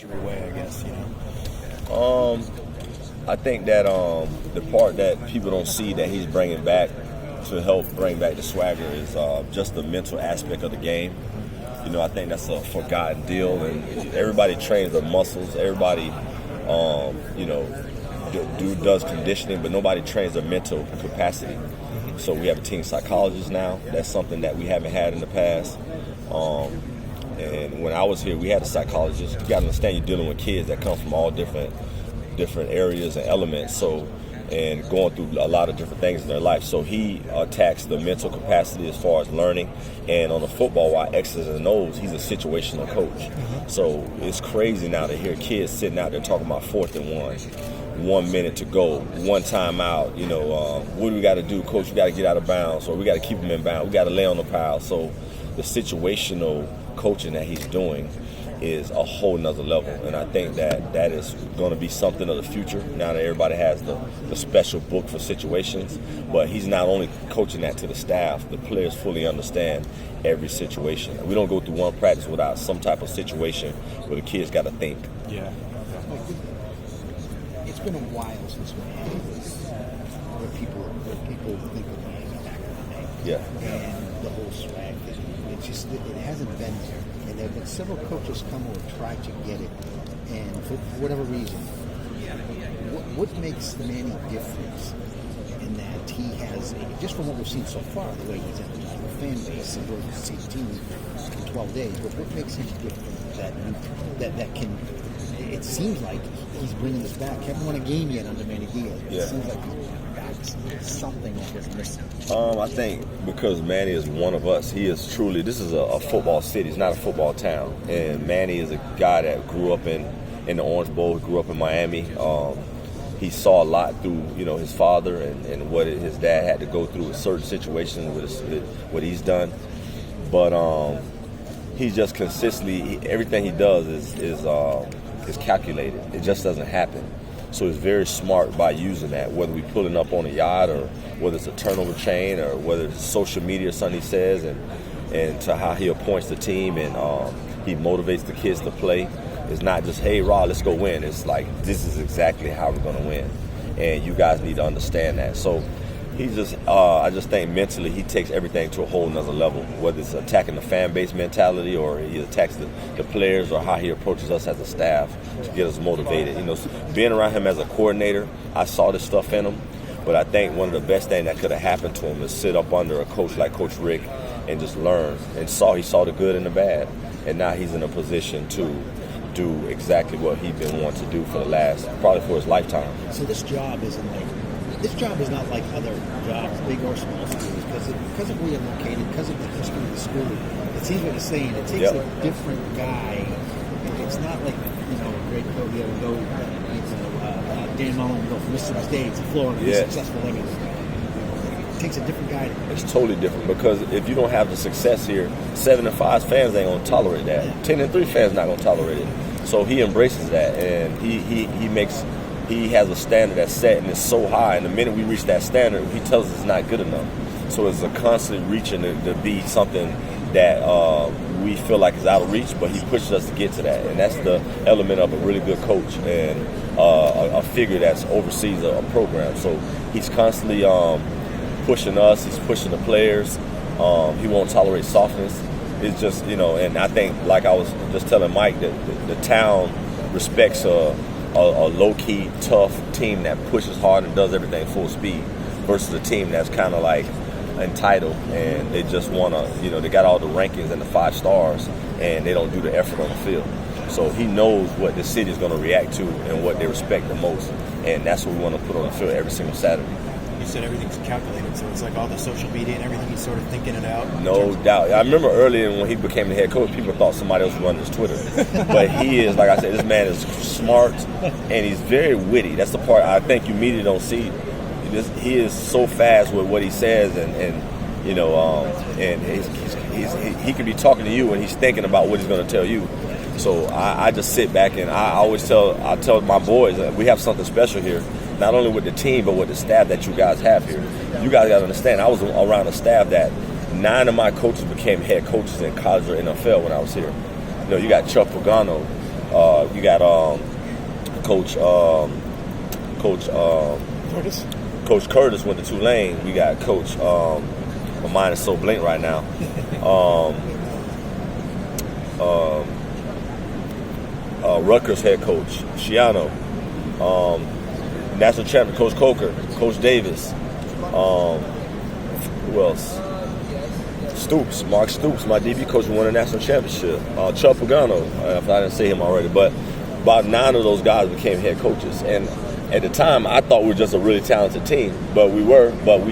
way, I guess, I think that the part that people don't see that he's bringing back to help bring back the swagger is just the mental aspect of the game. I think that's a forgotten deal, and everybody trains their muscles. Everybody, does conditioning, but nobody trains their mental capacity. So we have a team psychologist now. That's something that we haven't had in the past. And when I was here, we had a psychologist. You got to understand you're dealing with kids that come from all different areas and elements. And going through a lot of different things in their life. So he attacks the mental capacity as far as learning. And on the football, while X's and O's, he's a situational coach. So it's crazy now to hear kids sitting out there talking about 4th and 1 minute to go, one timeout. What do we got to do, coach? We got to get out of bounds, or we got to keep them in bounds. We got to lay on the pile. So the situational coaching that he's doing is a whole nother level, and I think that is going to be something of the future now that everybody has the special book for situations. But he's not only coaching that to the staff, the players fully understand every situation. We don't go through one practice without some type of situation where the kids got to think. Yeah. It's been a while since Miami was where people think of Miami back in the day. Yeah. And the whole swag thing. It hasn't been there. And there have been several coaches come who have tried to get it, and for whatever reason, what makes Manny different in that he has, just from what we've seen so far, the way he's energized the fan base and going to see the team in 12 days, but what makes him different that can, it seems like he's bringing this back. Haven't won a game yet under Manny Diaz. Yeah. It seems like he's got something that is missing. I think because Manny is one of us, he is truly, this is a football city, it's not a football town. And Manny is a guy that grew up in the Orange Bowl, grew up in Miami. He saw a lot through, his father and what his dad had to go through with certain situations with what he's done. But he's just consistently, everything he does is calculated. It just doesn't happen. So he's very smart by using that, whether we're pulling up on a yacht or whether it's a turnover chain or whether it's social media or something he says, and to how he appoints the team and he motivates the kids to play. It's not just, hey, Raw, let's go win. It's like, this is exactly how we're going to win. And you guys need to understand that. So he's just, I just think mentally he takes everything to a whole nother level, whether it's attacking the fan base mentality or he attacks the players or how he approaches us as a staff to get us motivated. Being around him as a coordinator, I saw this stuff in him, but I think one of the best things that could have happened to him is sit up under a coach like Coach Richt and just learn. And he saw the good and the bad, and now he's in a position to do exactly what he's been wanting to do probably for his lifetime. So this job is not like other jobs, big or small schools, because of where you're located, because of the history of the school. It seems like you're saying it takes a different guy. It's not like a great coach Dan Mullen go from Mississippi State to Florida and be successful everywhere. It takes a different guy. It's totally different because if you don't have the success here, 7-5 fans ain't gonna tolerate that. 10-3 fans not gonna tolerate it. So he embraces that, and he has a standard that's set and it's so high, and the minute we reach that standard, he tells us it's not good enough. So it's a constant reaching to be something that we feel like is out of reach, but he pushes us to get to that. And that's the element of a really good coach and a figure that oversees a program. So he's constantly pushing us, he's pushing the players. He won't tolerate softness. It's just, and I think, like I was just telling Mike, that the town respects a low-key, tough team that pushes hard and does everything full speed versus a team that's kind of like entitled and they just want to, they got all the rankings and the 5 stars and they don't do the effort on the field. So he knows what the city is going to react to and what they respect the most, and that's what we want to put on the field every single Saturday. You said everything's calculated, so it's like all the social media and everything, he's sort of thinking it out. No doubt. I remember earlier when he became the head coach, people thought somebody else running his Twitter. But he is, like I said, this man is smart and he's very witty. That's the part I think you immediately don't see. He is so fast with what he says, and he could be talking to you and he's thinking about what he's going to tell you. So I just sit back and I tell my boys that we have something special here. Not only with the team, but with the staff that you guys have here. You guys got to understand, I was around a staff that 9 of my coaches became head coaches in college or NFL when I was here. You got Chuck Pagano, You got Coach Curtis? Coach Curtis went to Tulane. We got Coach. My mind is so blank right now. Rutgers head coach Shiano. National champion Coach Coker, Coach Davis. Who else? Stoops, Mark Stoops, my DB coach, who won a national championship. Chuck Pagano, if I didn't say him already, but about 9 of those guys became head coaches. And at the time, I thought we were just a really talented team, but we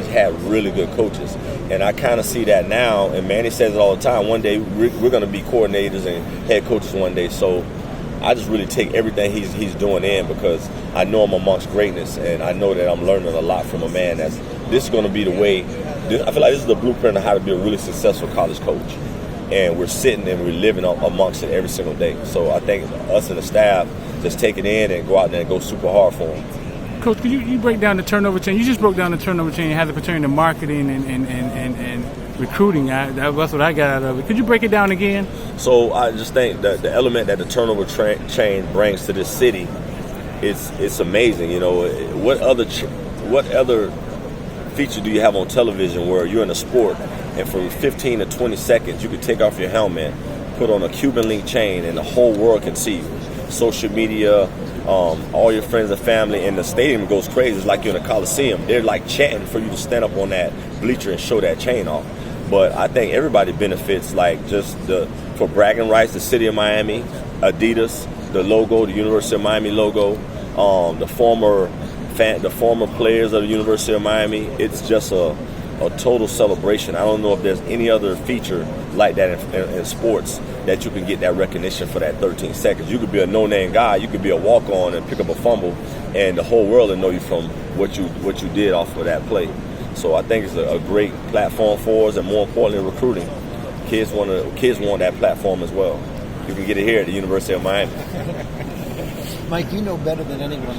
had really good coaches. And I kind of see that now, and Manny says it all the time, one day we're going to be coordinators and head coaches one day. So I just really take everything he's doing in, because I know I'm amongst greatness, and I know that I'm learning a lot from a man this is going to be the way. I feel like this is the blueprint of how to be a really successful college coach. And we're sitting and we're living amongst it every single day. So I think us and the staff just take it in and go out there and go super hard for them. Coach, could you break down the turnover chain? You just broke down the turnover chain, how it pertains to marketing and recruiting. That's what I got out of it. Could you break it down again? So I just think that the element that the turnover chain brings to this city, it's amazing. You know, what other feature do you have on television where you're in a sport and for 15 to 20 seconds you could take off your helmet, put on a Cuban link chain, and the whole world can see you? Social media, all your friends and family, and the stadium goes crazy. It's like you're in a Coliseum. They're like chanting for you to stand up on that bleacher and show that chain off. But I think everybody benefits, like just for bragging rights, the city of Miami, Adidas, the logo, the University of Miami logo, the former players of the University of Miami. It's just a total celebration. I don't know if there's any other feature like that in sports that you can get that recognition for that 13 seconds. You could be a no-name guy, you could be a walk-on and pick up a fumble, and the whole world will know you from what you did off of that play. So I think it's a great platform for us, and more importantly, recruiting. Kids want that platform as well. You can get it here at the University of Miami. Mike, you know better than anyone